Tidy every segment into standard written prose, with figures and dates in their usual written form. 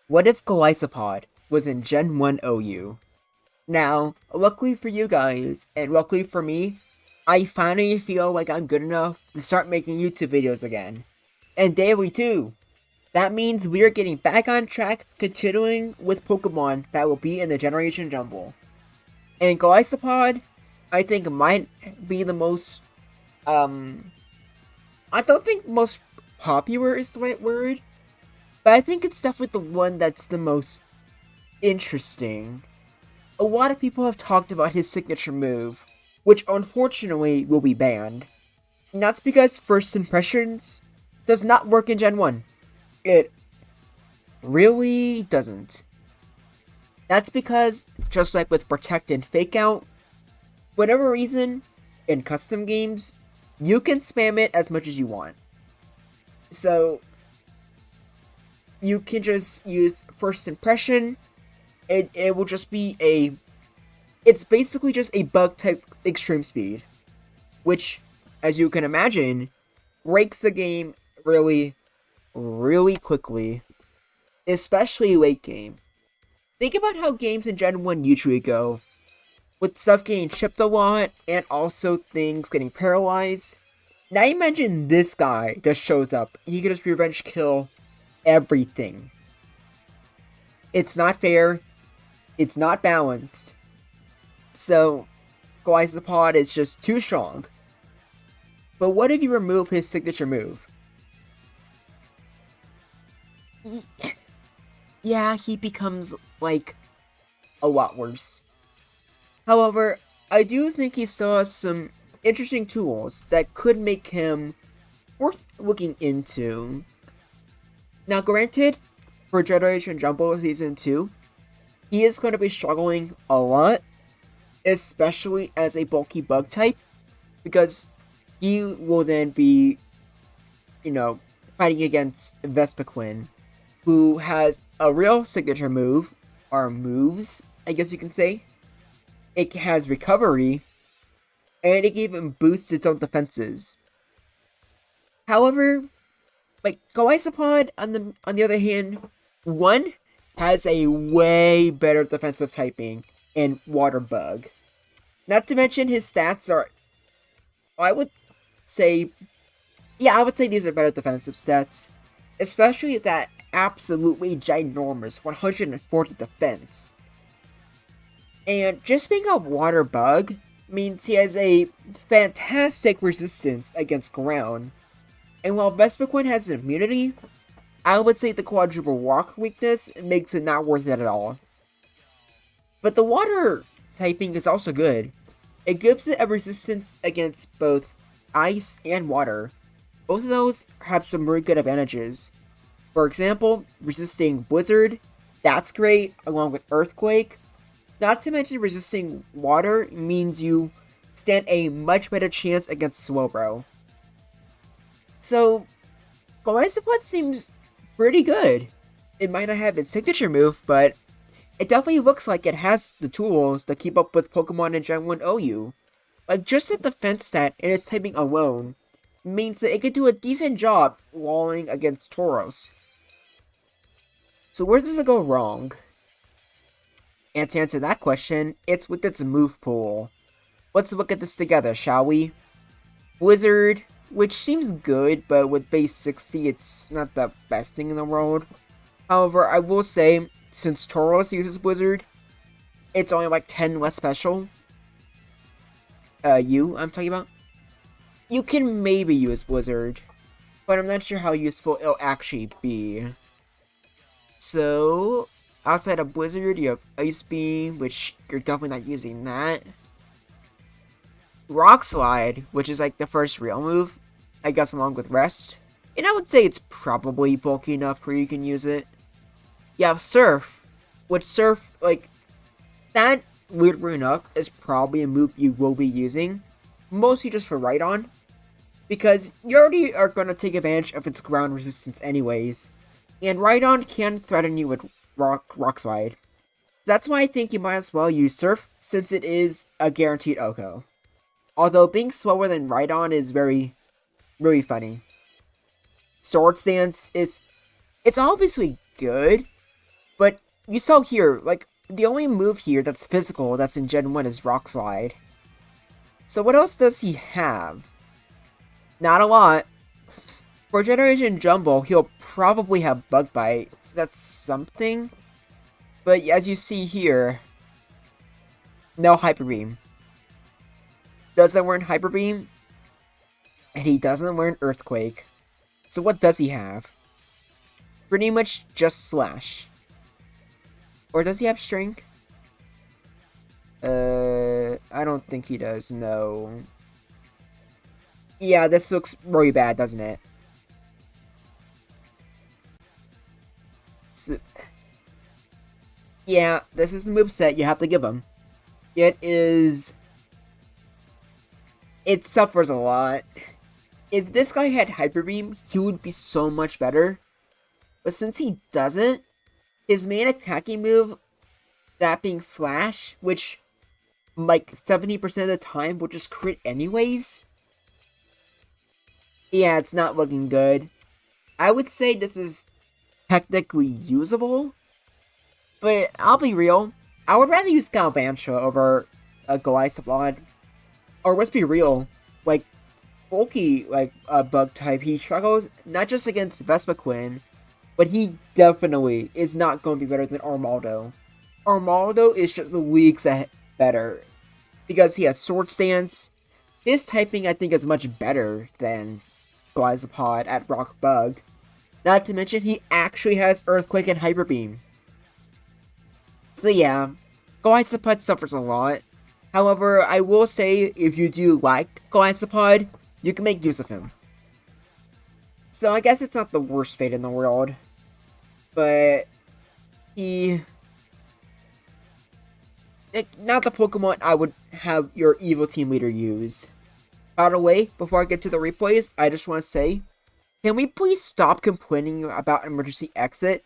What if GOLISOPOD was in Gen 1 OU? Now, luckily for you guys, and luckily for me, I finally feel like I'm good enough to start making YouTube videos again. And daily too. That means we are getting back on track, continuing with Pokemon that will be in the Generation Jumble. And GOLISOPOD, I think might be the most, I don't think most popular is the right word, but I think it's definitely the one that's the most interesting. A lot of people have talked about his signature move, which unfortunately will be banned. And that's because First Impressions does not work in Gen 1. It really doesn't. That's because, just like with Protect and Fake Out, whatever reason, in custom games, you can spam it as much as you want. So, you can just use First Impression. It will just be it's basically just a bug type extreme speed, which, as you can imagine, breaks the game really, really quickly, especially late game. Think about how games in Gen 1 usually go, with stuff getting chipped a lot and also things getting paralyzed. Now imagine this guy just shows up, he can just revenge kill everything. It's not fair, it's not balanced. So, GOLISOPOD is just too strong. But what if you remove his signature move? Yeah, he becomes, like, a lot worse. However, I do think he still has some interesting tools that could make him worth looking into. Now, granted, for Generation Jumbo Season 2, he is going to be struggling a lot, especially as a bulky bug type, because he will then be, fighting against Vespiquen, who has a real signature move, or moves, I guess you can say. It has recovery, and it even boosts its own defenses. However, like GOLISOPOD, on the other hand, one has a way better defensive typing and Water Bug. Not to mention his stats are, I would say, I would say these are better defensive stats, especially that absolutely ginormous 140 defense. And just being a Water Bug means he has a fantastic resistance against ground. And while Vespiquen has an immunity, I would say the quadruple walk weakness makes it not worth it at all. But the water typing is also good. It gives it a resistance against both ice and water. Both of those have some really good advantages. For example, resisting Blizzard, that's great, along with Earthquake. Not to mention resisting water means you stand a much better chance against Slowbro. So, GOLISOPOD seems pretty good. It might not have its signature move, but it definitely looks like it has the tools to keep up with Pokemon in Gen 1 OU. Like, just the defense stat and its typing alone means that it could do a decent job walling against Tauros. So where does it go wrong? And to answer that question, it's with its move pool. Let's look at this together, shall we? Blizzard, which seems good, but with base 60, it's not the best thing in the world. However, I will say, since Tauros uses Blizzard, it's only like 10 less special. I'm talking about. You can maybe use Blizzard, but I'm not sure how useful it'll actually be. So, outside of Blizzard, you have Ice Beam, which you're definitely not using that. Rock Slide, which is like the first real move, I guess along with Rest. And I would say it's probably bulky enough where you can use it. You have Surf, which Surf, like, that, weirdly enough, is probably a move you will be using. Mostly just for Rhydon. Because you already are going to take advantage of its ground resistance anyways. And Rhydon can threaten you with Rock Slide. That's why I think you might as well use Surf, since it is a guaranteed OHKO. Although being slower than Rhydon is very, really funny. Sword Stance is, it's obviously good, you saw here, like, the only move here that's physical that's in Gen 1 is Rock Slide. So what else does he have? Not a lot. For Generation Jumbo, he'll probably have Bug Bite. So that's something. But as you see here, no Hyper Beam. Doesn't learn Hyper Beam. And he doesn't learn Earthquake. So what does he have? Pretty much just Slash. Or does he have Strength? I don't think he does, no. Yeah, this looks really bad, doesn't it? So, yeah, this is the moveset you have to give him. It suffers a lot. If this guy had Hyper Beam, he would be so much better. But since he doesn't, his main attacking move, that being Slash, which like 70% of the time will just crit anyways. Yeah, it's not looking good. I would say this is technically usable, but I'll be real. I would rather use Galvantula over a GOLISOPOD. Or let's be real, like, bulky, like, bug type, he struggles not just against Vespiquen, but he definitely is not going to be better than Armaldo. Armaldo is just leagues better, because he has Sword Stance. His typing, I think, is much better than GOLISOPOD at Rock Bug. Not to mention, he actually has Earthquake and Hyper Beam. So yeah, GOLISOPOD suffers a lot. However, I will say, if you do like GOLISOPOD, you can make use of him. So I guess it's not the worst fate in the world. But not the Pokemon I would have your evil team leader use. By the way, before I get to the replays, I just want to say, can we please stop complaining about Emergency Exit?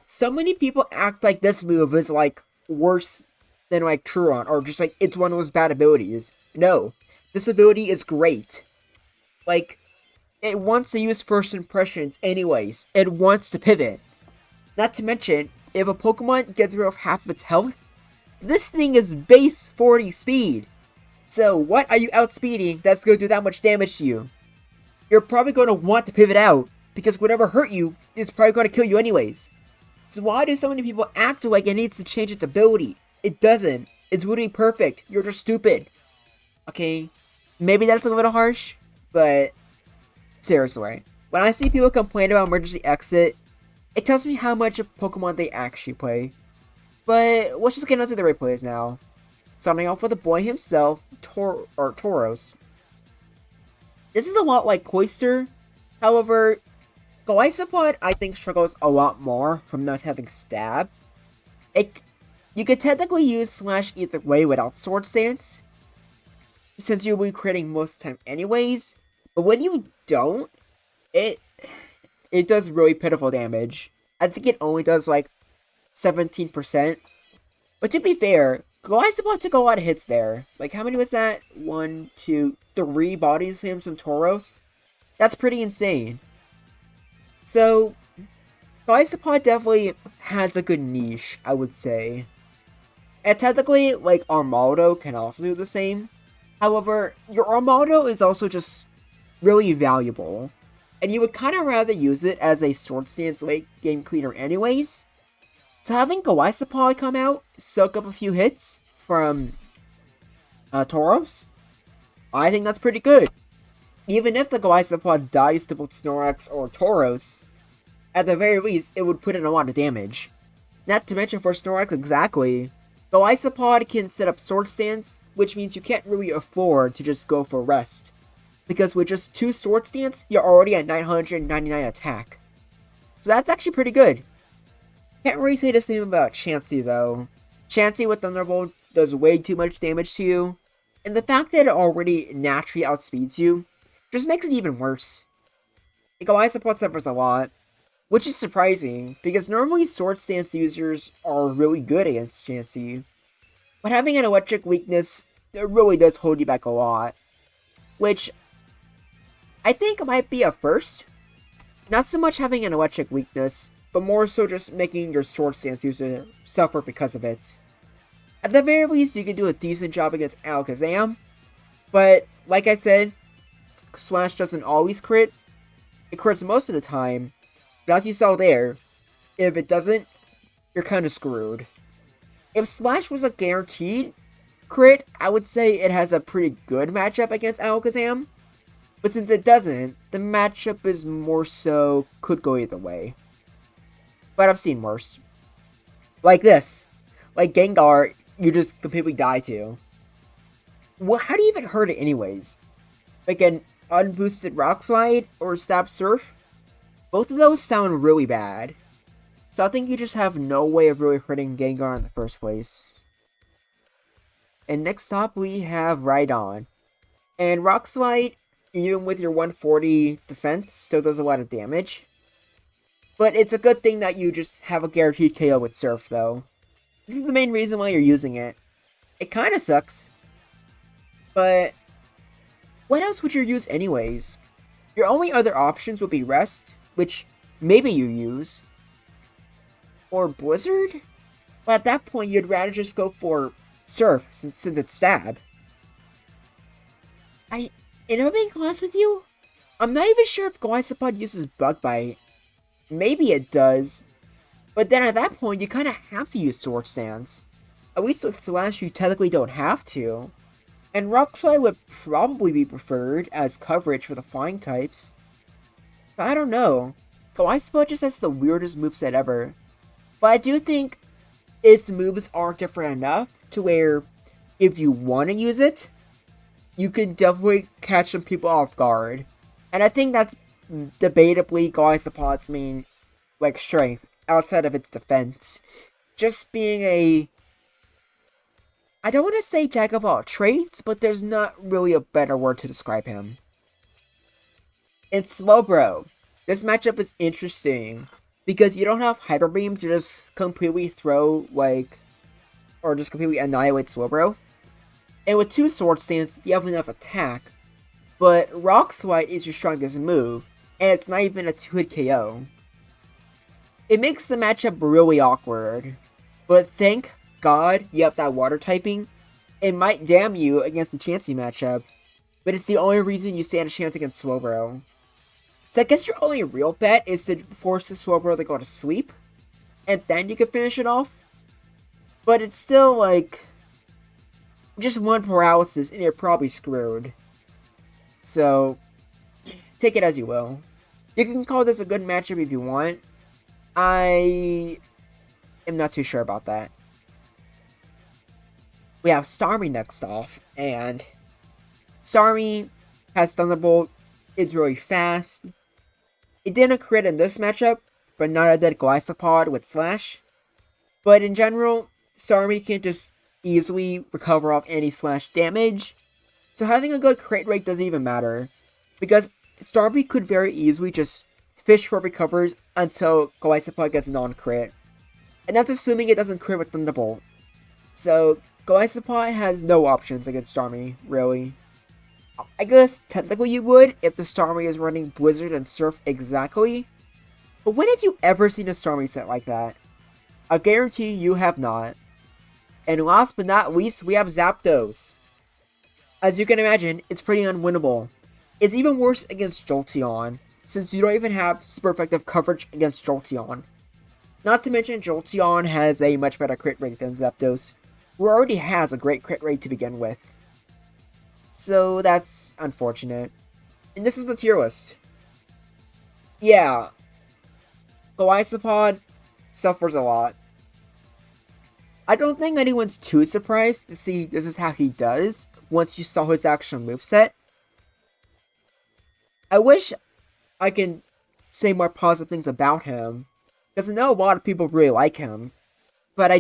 So many people act like this move is, like, worse than, like, Truon, or just, like, it's one of those bad abilities. No, this ability is great. Like, it wants to use first impressions anyways. It wants to pivot. Not to mention, if a Pokemon gets rid of half of its health, this thing is base 40 speed. So, what are you outspeeding that's going to do that much damage to you? You're probably going to want to pivot out, because whatever hurt you is probably going to kill you anyways. So why do so many people act like it needs to change its ability? It doesn't. It's literally perfect. You're just stupid. Okay, maybe that's a little harsh, but seriously. When I see people complain about Emergency Exit, it tells me how much of Pokemon they actually play. But let's just get into the replays now. Starting off with the boy himself, Tauros. This is a lot like Cloyster. However, GOLISOPOD, I think, struggles a lot more from not having Stab. You could technically use Slash either way without Sword Stance, since you'll be critting most of the time anyways. But when you don't, it does really pitiful damage. I think it only does like 17%. But to be fair, GOLISOPOD took a lot of hits there. Like, how many was that? 1, 2, 3 body slams from Tauros? That's pretty insane. So, GOLISOPOD definitely has a good niche, I would say. And technically, like, Armaldo can also do the same. However, your Armaldo is also just really valuable. And you would kind of rather use it as a Sword Stance late game cleaner anyways. So having GOLISOPOD come out, soak up a few hits from Tauros, I think that's pretty good. Even if the GOLISOPOD dies to both Snorlax or Tauros, at the very least, it would put in a lot of damage. Not to mention for Snorlax exactly, GOLISOPOD can set up Sword Stance, which means you can't really afford to just go for rest. Because with just 2 Sword Stance, you're already at 999 attack. So that's actually pretty good. Can't really say the same about Chansey though. Chansey with Thunderbolt does way too much damage to you, and the fact that it already naturally outspeeds you just makes it even worse. GOLISOPOD suffers a lot, which is surprising, because normally Sword Stance users are really good against Chansey, but having an electric weakness, it really does hold you back a lot, which I think might be a first. Not so much having an electric weakness, but more so just making your sword stance user suffer because of it. At the very least, you can do a decent job against Alakazam, but like I said, Slash doesn't always crit. It crits most of the time, but as you saw there, if it doesn't, you're kind of screwed. If Slash was a guaranteed crit, I would say it has a pretty good matchup against Alakazam, but since it doesn't, the matchup is more so could go either way. But I've seen worse. Like this. Like Gengar, you just completely die to. Well, how do you even hurt it anyways? Like an unboosted Rock Slide or Stab Surf? Both of those sound really bad. So I think you just have no way of really hurting Gengar in the first place. And next up we have Rhydon. And Rock Slide, even with your 140 defense, still does a lot of damage. But it's a good thing that you just have a guaranteed KO with Surf though. This is the main reason why you're using it. It kinda sucks. But what else would you use anyways? Your only other options would be Rest, which maybe you use. Or Blizzard? But at that point, you'd rather just go for Surf, since it's Stab. And if I'm being honest with you, I'm not even sure if GOLISOPOD uses Bug Bite. Maybe it does. But then at that point, you kind of have to use Sword Stance. At least with Slash, you technically don't have to. And Rock Slide would probably be preferred as coverage for the flying types. But I don't know. GOLISOPOD just has the weirdest moveset ever. But I do think its moves are different enough to where if you want to use it, you can definitely catch some people off guard. And I think that's debatably GOLISOPOD's main strength outside of its defense. Just being a, I don't want to say jack of all trades, but there's not really a better word to describe him. In Slowbro, this matchup is interesting because you don't have Hyper Beam to just completely throw, or just completely annihilate Slowbro. And with 2 Sword Stance, you have enough attack, but Rock Slide is your strongest move, and it's not even a 2-hit KO. It makes the matchup really awkward, but thank God you have that water typing. It might damn you against the Chansey matchup, but it's the only reason you stand a chance against Slowbro. So I guess your only real bet is to force the Slowbro to go to Sweep, and then you can finish it off. But it's still just 1 paralysis and you're probably screwed. So, take it as you will. You can call this a good matchup if you want. I am not too sure about that. We have Starmie next off, and Starmie has Thunderbolt. It's really fast. It didn't crit in this matchup, but neither did GOLISOPOD with Slash. But in general, Starmie can just easily recover off any Slash damage, so having a good crit rate doesn't even matter, because Starmie could very easily just fish for recovers until GOLISOPOD gets non-crit. And that's assuming it doesn't crit with Thunderbolt. So, GOLISOPOD has no options against Starmie, really. I guess technically you would if the Starmie is running Blizzard and Surf exactly. But when have you ever seen a Starmie set like that? I guarantee you have not. And last but not least, we have Zapdos. As you can imagine, it's pretty unwinnable. It's even worse against Jolteon, since you don't even have super effective coverage against Jolteon. Not to mention, Jolteon has a much better crit rate than Zapdos, who already has a great crit rate to begin with. So that's unfortunate. And this is the tier list. Yeah. GOLISOPOD suffers a lot. I don't think anyone's too surprised to see this is how he does once you saw his actual moveset. I wish I can say more positive things about him, because I know a lot of people really like him, but I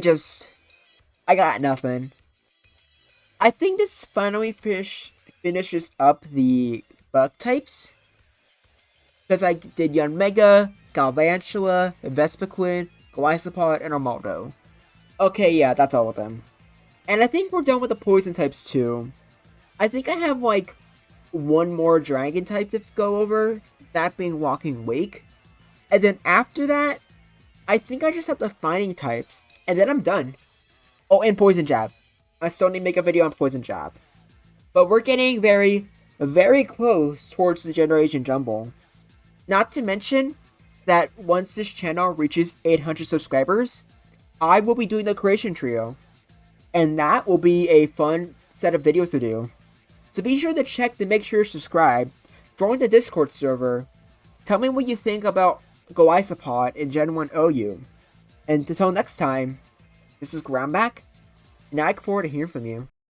got nothing. I think this finally finishes up the bug types, because I did Yanmega, Galvantula, Vespiquen, GOLISOPOD, and Armaldo. Okay, yeah, that's all of them. And I think we're done with the poison types too. I think I have one more dragon type to go over, that being Walking Wake. And then after that, I think I just have the fighting types, and then I'm done. Oh, and Poison Jab. I still need to make a video on Poison Jab. But we're getting very, very close towards the Generation Jumble. Not to mention that once this channel reaches 800 subscribers, I will be doing the Creation Trio. And that will be a fun set of videos to do. So be sure to check to make sure you're subscribed. Join the Discord server. Tell me what you think about GOLISOPod in Gen 1 OU. And until next time, this is Groundback, and I look forward to hearing from you.